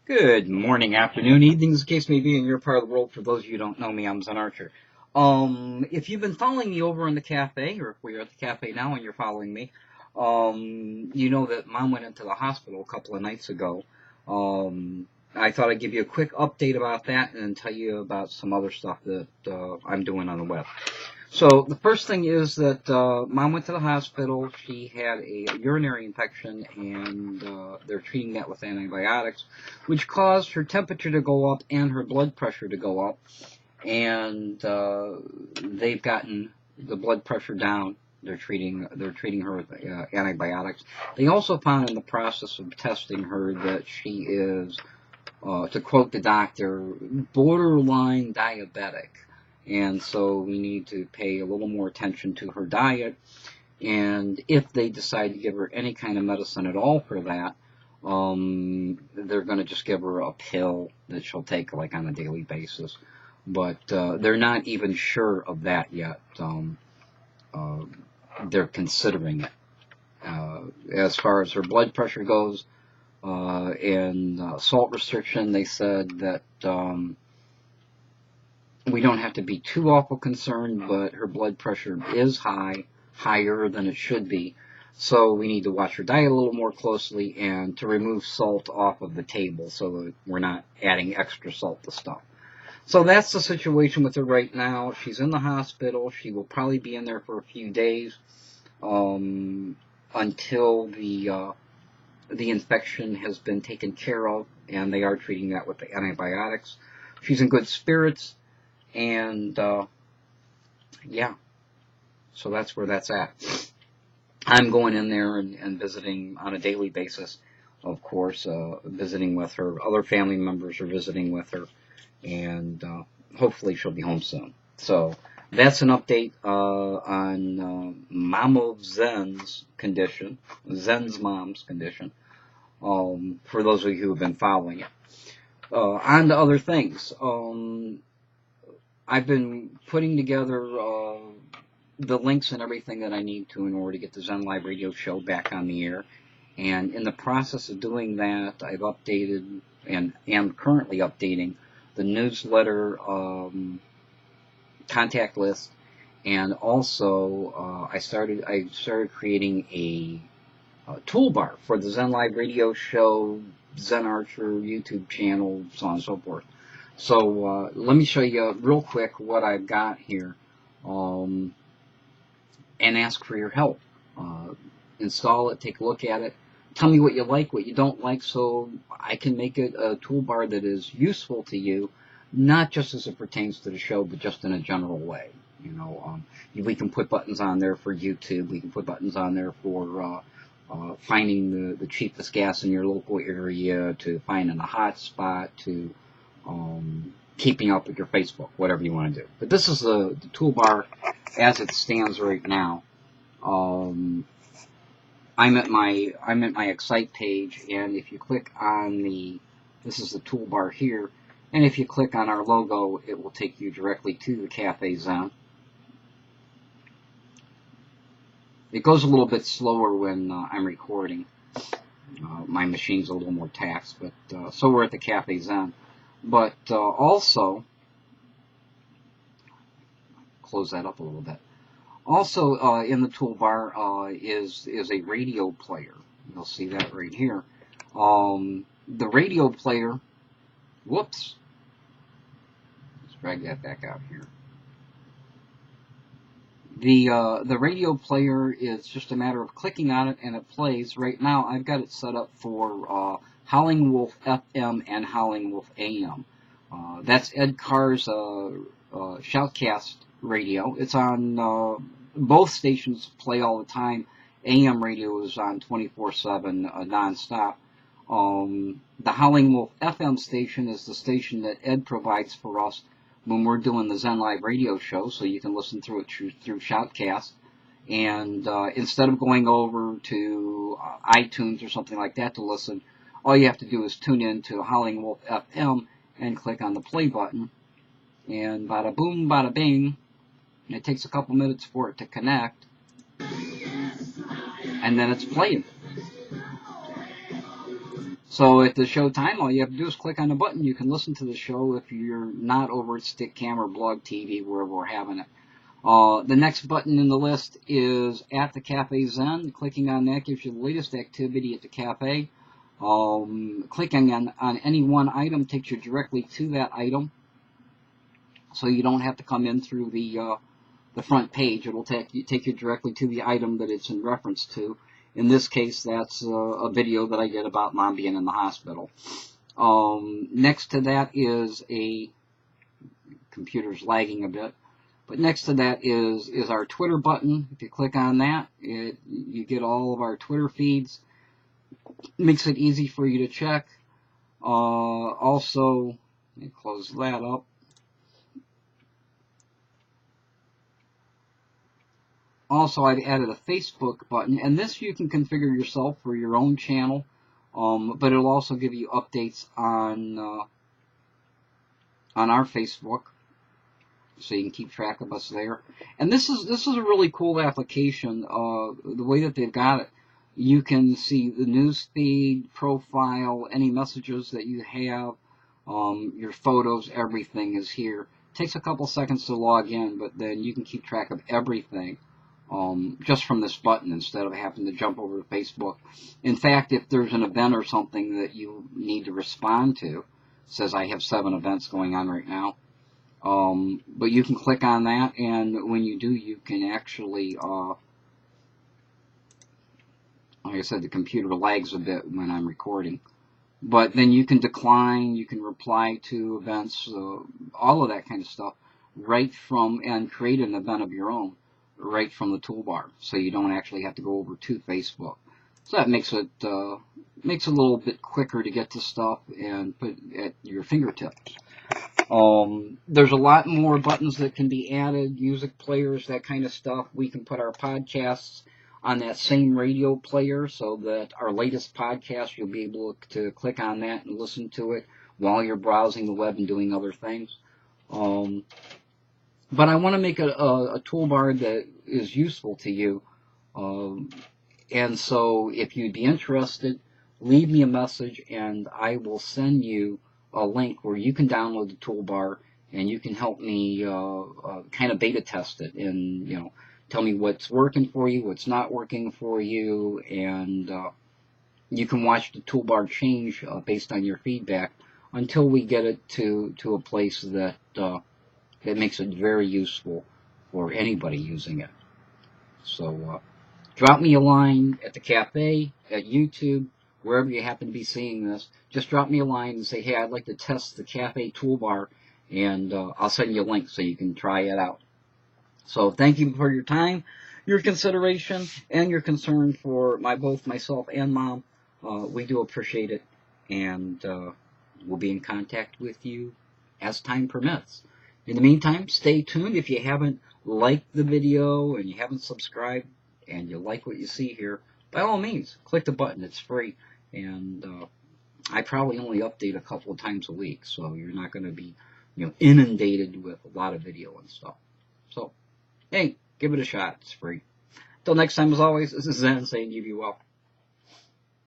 Good morning, afternoon, evening, as the case may be in your part of the world. For those of you who don't know me, I'm ZenArcher. If you've been following me over in the cafe, or if we're at the cafe now and you're following me, you know that Mom went into the hospital a couple of nights ago. I thought I'd give you a quick update about that and tell you about some other stuff that I'm doing on the web. So the first thing is that Mom went to the hospital. She had a urinary infection, and they're treating that with antibiotics, which caused her temperature to go up and her blood pressure to go up. And they've gotten the blood pressure down. They're treating her with antibiotics. They also found in the process of testing her that she is, to quote the doctor, borderline diabetic. And so we need to pay a little more attention to her diet. And if they decide to give her any kind of medicine at all for that, they're going to just give her a pill that she'll take like on a daily basis. But they're not even sure of that yet. They're considering it. As far as her blood pressure goes, and salt restriction, they said that we don't have to be too awful concerned, but her blood pressure is higher than it should be. So we need to watch her diet a little more closely and to remove salt off of the table so that we're not adding extra salt to stuff. So that's the situation with her right now. She's in the hospital. She will probably be in there for a few days until the infection has been taken care of, and they are treating that with the antibiotics. She's in good spirits. And, yeah, so that's where that's at. I'm going in there and visiting on a daily basis, of course, visiting with her. Other family members are visiting with her, and hopefully she'll be home soon. So that's an update on Mama Zen's condition, Zen's mom's condition, for those of you who have been following it. On to other things. I've been putting together the links and everything that I need to in order to get the Zen Live radio show back on the air. And in the process of doing that, I've updated and am currently updating the newsletter contact list. And also, I started creating a toolbar for the Zen Live radio show, ZenArcher YouTube channel, so on and so forth. So let me show you real quick what I've got here, and ask for your help. Install it, take a look at it, tell me what you like, what you don't like, so I can make it a toolbar that is useful to you, not just as it pertains to the show, but just in a general way. You know, we can put buttons on there for YouTube. We can put buttons on there for finding the cheapest gas in your local area, to finding a hot spot, to keeping up with your Facebook, whatever you want to do. But this is the toolbar as it stands right now. I'm at my Excite page, and if you click on this is the toolbar here, and if you click on our logo, it will take you directly to the Cafe Zen. It goes a little bit slower when I'm recording. My machine's a little more taxed, but so we're at the Cafe Zen. But also, close that up a little bit. Also in the toolbar is a radio player. You'll see that right here. The radio player, whoops, let's drag that back out here. The radio player is just a matter of clicking on it and it plays. Right now I've got it set up for Howling Wolf FM and Howling Wolf AM. That's Ed Carr's Shoutcast radio. It's on both stations, play all the time. AM radio is on 24/7 nonstop. The Howling Wolf FM station is the station that Ed provides for us when we're doing the Zen Live radio show, so you can listen through it through Shoutcast. And instead of going over to iTunes or something like that to listen, all you have to do is tune in to Howling Wolf FM and click on the play button. And bada boom, bada bing. It takes a couple minutes for it to connect. And then it's playing. So at the show time, all you have to do is click on the button. You can listen to the show if you're not over at Stickcam or Blog TV, wherever we're having it. The next button in the list is at the Cafe Zen. Clicking on that gives you the latest activity at the cafe. Clicking on any one item takes you directly to that item, so you don't have to come in through the front page. It'll take you directly to the item that it's in reference to. In this case, that's a video that I did about Mom being in the hospital. Next to that is computer's lagging a bit, but next to that is our Twitter button. If you click on that, you get all of our Twitter feeds. Makes it easy for you to check. Also, let me close that up. Also, I've added a Facebook button, and this you can configure yourself for your own channel, but it'll also give you updates on our Facebook, so you can keep track of us there. And this is a really cool application. The way that they've got it, you can see the news feed, profile, any messages that you have, your photos, everything is here. It takes a couple seconds to log in, but then you can keep track of everything. Just from this button instead of having to jump over to Facebook. In fact, if there's an event or something that you need to respond to, it says I have 7 events going on right now, but you can click on that, and when you do, you can actually, like I said, the computer lags a bit when I'm recording, but then you can decline, you can reply to events, all of that kind of stuff, right from, and create an event of your own right from the toolbar, so you don't actually have to go over to Facebook. So that makes it a little bit quicker to get to stuff and put at your fingertips. There's a lot more buttons that can be added, music players, that kind of stuff. We can put our podcasts on that same radio player, so that our latest podcast, you'll be able to click on that and listen to it while you're browsing the web and doing other things. But I want to make a toolbar that is useful to you. And so if you'd be interested, leave me a message and I will send you a link where you can download the toolbar and you can help me kind of beta test it and, tell me what's working for you, what's not working for you, and you can watch the toolbar change based on your feedback until we get it to a place that makes it very useful for anybody using it. So drop me a line at the cafe, at YouTube, wherever you happen to be seeing this. Just drop me a line and say, hey, I'd like to test the cafe toolbar, and I'll send you a link so you can try it out. So thank you for your time, your consideration, and your concern for both myself and Mom. We do appreciate it, and we'll be in contact with you as time permits. In the meantime, stay tuned. If you haven't liked the video and you haven't subscribed and you like what you see here, by all means, click the button. It's free. And I probably only update a couple of times a week, so you're not going to be inundated with a lot of video and stuff. So, hey, give it a shot. It's free. Until next time, as always, this is Zen saying, give you well.